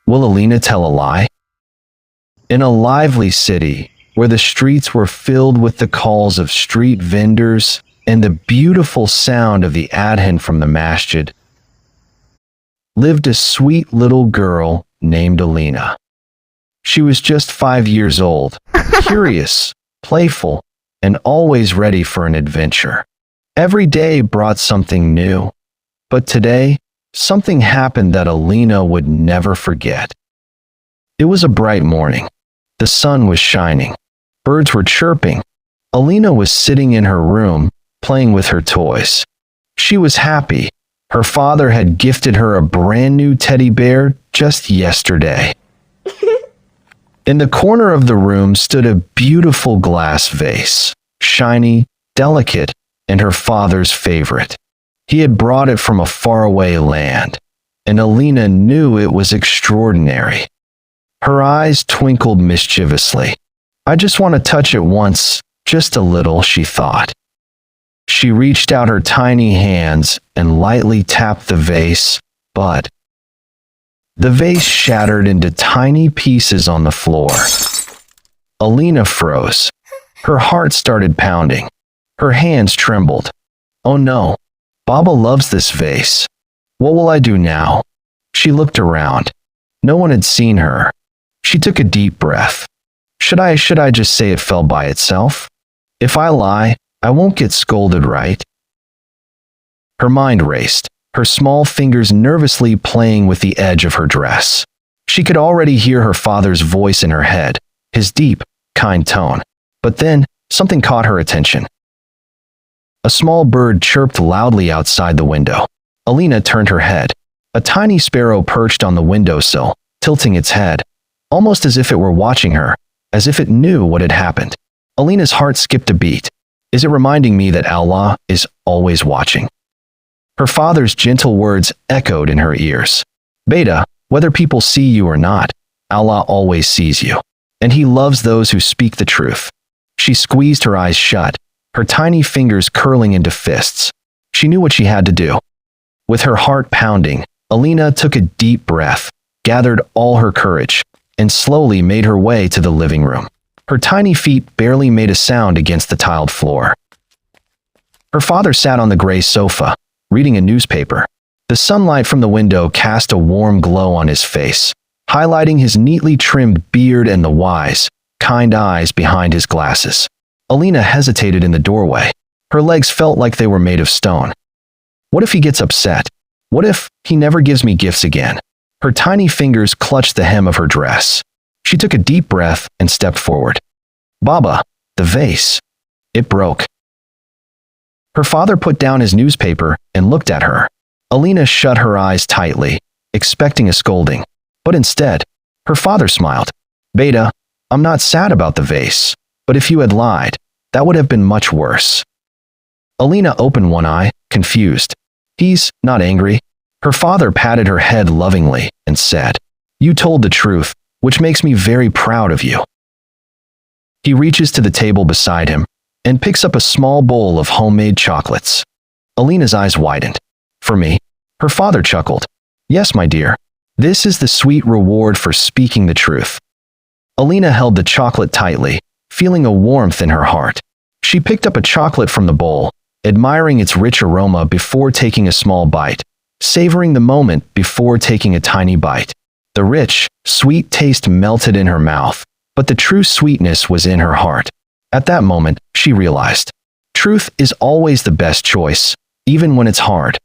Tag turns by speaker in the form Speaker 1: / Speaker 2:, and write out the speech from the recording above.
Speaker 1: Will Aleena tell a lie? In a lively city, where the streets were filled with the calls of street vendors and the beautiful sound of the adhan from the masjid, lived a sweet little girl named Aleena. She was just 5 years old, curious, playful, and always ready for an adventure. Every day brought something new, but today, something happened that Aleena would never forget. It was a bright morning. The sun was shining. Birds were chirping. Aleena was sitting in her room, playing with her toys. She was happy. Her father had gifted her a brand new teddy bear just yesterday. In the corner of the room stood a beautiful glass vase, shiny, delicate, and her father's favorite. He had brought it from a faraway land, and Aleena knew it was extraordinary. Her eyes twinkled mischievously. I just want to touch it once, just a little, she thought. She reached out her tiny hands and lightly tapped the vase, but the vase shattered into tiny pieces on the floor. Aleena froze. Her heart started pounding. Her hands trembled. Oh no, Baba loves this vase. What will I do now? She looked around. No one had seen her. She took a deep breath. Should I just say it fell by itself? If I lie, I won't get scolded, right? Her mind raced, her small fingers nervously playing with the edge of her dress. She could already hear her father's voice in her head, his deep, kind tone. But then, something caught her attention. A small bird chirped loudly outside the window. Aleena turned her head. A tiny sparrow perched on the windowsill, tilting its head, almost as if it were watching her, as if it knew what had happened. Aleena's heart skipped a beat. Is it reminding me that Allah is always watching? Her father's gentle words echoed in her ears. Beta, whether people see you or not, Allah always sees you, and He loves those who speak the truth. She squeezed her eyes shut, her tiny fingers curling into fists. She knew what she had to do. With her heart pounding, Aleena took a deep breath, gathered all her courage, and slowly made her way to the living room. Her tiny feet barely made a sound against the tiled floor. Her father sat on the gray sofa, reading a newspaper. The sunlight from the window cast a warm glow on his face, highlighting his neatly trimmed beard and the wise, kind eyes behind his glasses. Aleena hesitated in the doorway. Her legs felt like they were made of stone. What if he gets upset? What if he never gives me gifts again? Her tiny fingers clutched the hem of her dress. She took a deep breath and stepped forward. Baba, the vase. It broke. Her father put down his newspaper and looked at her. Aleena shut her eyes tightly, expecting a scolding. But instead, her father smiled. Beta, I'm not sad about the vase, but if you had lied, that would have been much worse. Aleena opened one eye, confused. He's not angry. Her father patted her head lovingly and said, You told the truth, which makes me very proud of you. He reaches to the table beside him and picks up a small bowl of homemade chocolates. Aleena's eyes widened. For me? Her father chuckled. Yes, my dear. This is the sweet reward for speaking the truth. Aleena held the chocolate tightly, feeling a warmth in her heart. She picked up a chocolate from the bowl, admiring its rich aroma before taking a small bite, savoring the moment before taking a tiny bite. The rich, sweet taste melted in her mouth, but the true sweetness was in her heart. At that moment, she realized, truth is always the best choice, even when it's hard.